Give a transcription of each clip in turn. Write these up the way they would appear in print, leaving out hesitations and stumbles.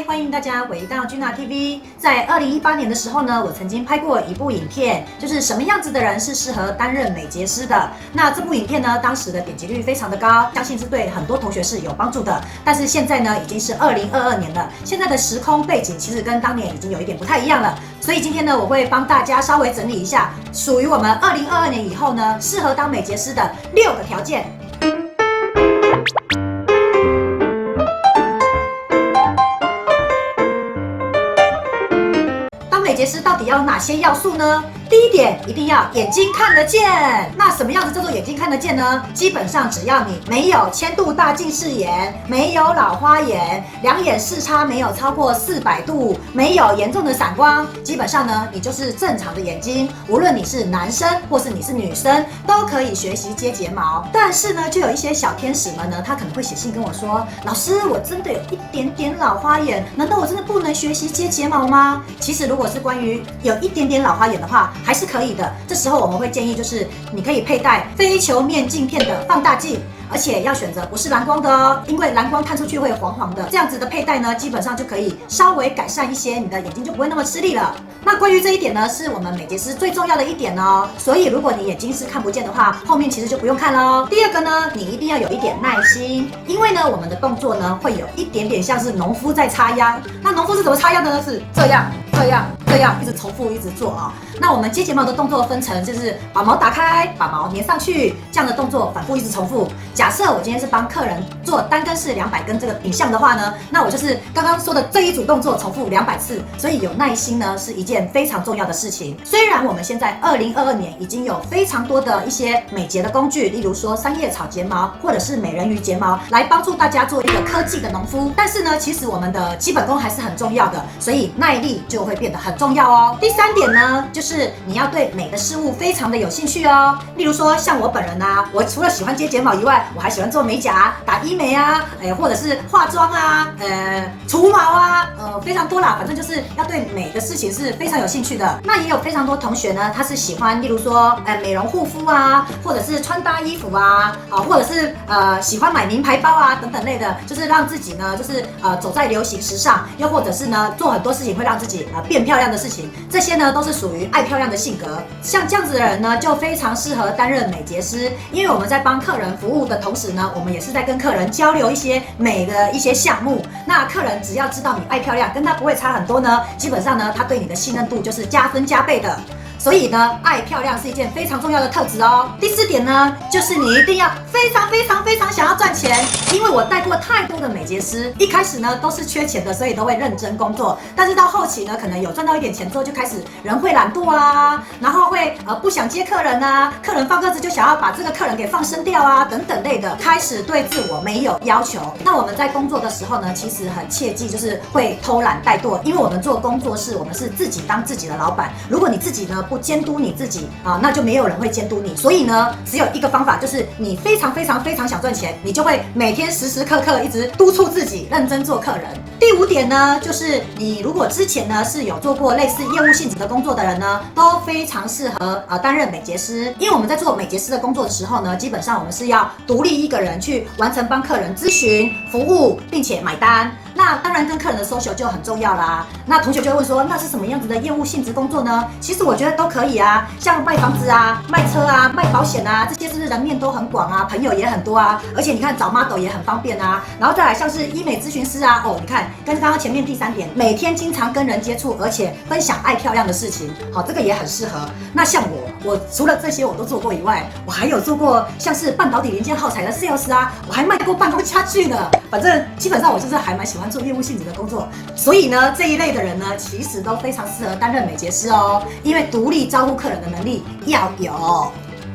欢迎大家回到君娜 TV。在2018年的时候呢，我曾经拍过一部影片，就是什么样子的人是适合担任美睫师的。那这部影片呢，当时的点击率非常的高，相信是对很多同学是有帮助的。但是现在呢，已经是2022年了，现在的时空背景其实跟当年已经有一点不太一样了。所以今天呢，我会帮大家稍微整理一下，属于我们2022年以后呢，适合当美睫师的6个条件。美睫师到底要有哪些要素呢？第一点，一定要眼睛看得见。那什么样子叫做眼睛看得见呢？基本上只要你没有铅度大近视眼，没有老花眼，两眼视差没有超过400度，没有严重的散光，基本上呢，你就是正常的眼睛。无论你是男生或是你是女生，都可以学习接睫毛。但是呢，就有一些小天使们呢，他可能会写信跟我说，老师，我真的有一点点老花眼，难道我真的不能学习接睫毛吗？其实如果是关于有一点点老花眼的话，还是可以的。这时候我们会建议，就是你可以佩戴非球面镜片的放大镜，而且要选择不是蓝光的哦，因为蓝光看出去会黄黄的。这样子的佩戴呢，基本上就可以稍微改善一些，你的眼睛就不会那么吃力了。那关于这一点呢，是我们美睫师最重要的一点哦。所以如果你眼睛是看不见的话，后面其实就不用看喽。第二个呢，你一定要有一点耐心，因为呢，我们的动作呢会有一点点像是农夫在插秧。那农夫是怎么插秧的呢？是这样。一直重复一直做啊。那我们接睫毛的动作分成，就是把毛打开，把毛粘上去，这样的动作反复一直重复。假设我今天是帮客人做单根式200根这个影像的话呢，那我就是刚刚说的这一组动作重复200次。所以有耐心呢是一件非常重要的事情。虽然我们现在2022年已经有非常多的一些美睫的工具，例如说3叶草睫毛或者是美人鱼睫毛，来帮助大家做一个科技的农夫。但是呢，其实我们的基本功还是很重要的，所以耐力就会变得很重要哦。第3点呢，就是你要对美的事物非常的有兴趣哦。例如说像我本人啊，我除了喜欢接睫毛以外，我还喜欢做美甲、打医美啊，或者是化妆啊，除毛啊，非常多啦。反正就是要对美的事情是非常有兴趣的。那也有非常多同学呢，他是喜欢例如说美容护肤啊，或者是穿搭衣服啊，或者是喜欢买名牌包啊等等类的，就是让自己呢就是走在流行时尚，又或者是呢做很多事情会让自己变漂亮的事情，这些呢都是属于爱漂亮的性格。像这样子的人呢，就非常适合担任美睫师，因为我们在帮客人服务的同时呢，我们也是在跟客人交流一些美的一些项目。那客人只要知道你爱漂亮，跟他不会差很多呢，基本上呢，他对你的信任度就是加分加倍的。所以呢，爱漂亮是一件非常重要的特质哦。第4点呢，就是你一定要非常想要赚钱。因为我带过太多的美睫师，一开始呢都是缺钱的，所以都会认真工作。但是到后期呢，可能有赚到一点钱之后，就开始人会懒惰啊，然后会不想接客人啊，客人放鸽子就想要把这个客人给放生掉啊，等等类的，开始对自我没有要求。那我们在工作的时候呢，其实很切记就是会偷懒怠惰，因为我们做工作室，我们是自己当自己的老板。如果你自己呢不监督你自己啊，那就没有人会监督你。所以呢，只有一个方法，就是你非常想赚钱，你就会每天时时刻刻一直督促自己认真做客人。第5点呢，就是你如果之前呢是有做过类似业务性质的工作的人呢，都非常适合担任美睫师。因为我们在做美睫师的工作的时候呢，基本上我们是要独立一个人去完成帮客人咨询、服务，并且买单。那当然跟客人的 social 就很重要啦。那同学就会问说，那是什么样子的业务性质工作呢？其实我觉得都可以啊，像卖房子啊、卖车啊、卖保险啊，这些是不是人面都很广啊，朋友也很多啊，而且你看找 model 也很方便啊。然后再来像是医美咨询师啊，你看跟刚刚前面第3点，每天经常跟人接触，而且分享爱漂亮的事情，好，这个也很适合。那像我除了这些我都做过以外，我还有做过像是半导体零件耗材的 sales 啊，我还卖过办公家具呢。反正基本上我就是还蛮喜欢做业务性质的工作，所以呢这一类的人呢，其实都非常适合担任美睫师哦，因为独立招呼客人的能力要有。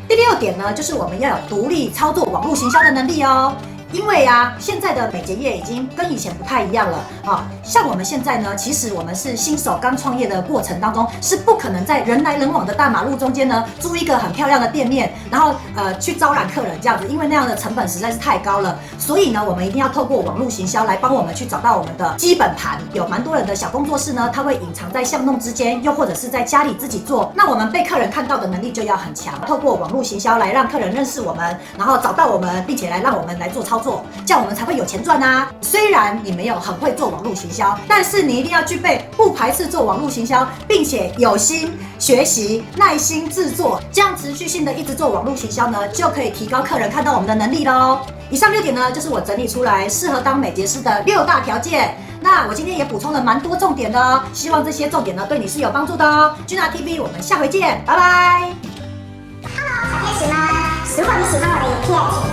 第6点呢，就是我们要有独立操作网络行销的能力哦。因为啊，现在的美睫业已经跟以前不太一样了啊。像我们现在呢，其实我们是新手刚创业的过程当中，是不可能在人来人往的大马路中间呢，租一个很漂亮的店面，然后去招揽客人这样子，因为那样的成本实在是太高了。所以呢，我们一定要透过网络行销来帮我们去找到我们的基本盘。有蛮多人的小工作室呢，它会隐藏在巷弄之间，又或者是在家里自己做。那我们被客人看到的能力就要很强，透过网络行销来让客人认识我们，然后找到我们，并且来让我们来做操作。作，这样我们才会有钱赚啊。虽然你没有很会做网络行销，但是你一定要具备不排斥做网络行销，并且有心学习、耐心制作，这样持续性的一直做网络行销呢，就可以提高客人看到我们的能力喽。以上6点呢，就是我整理出来适合当美睫师的6大条件。那我今天也补充了蛮多重点的哦，希望这些重点呢对你是有帮助的哦。Gina TV，我们下回见，拜拜。Hello，小天使们，如果你喜欢我的影片，请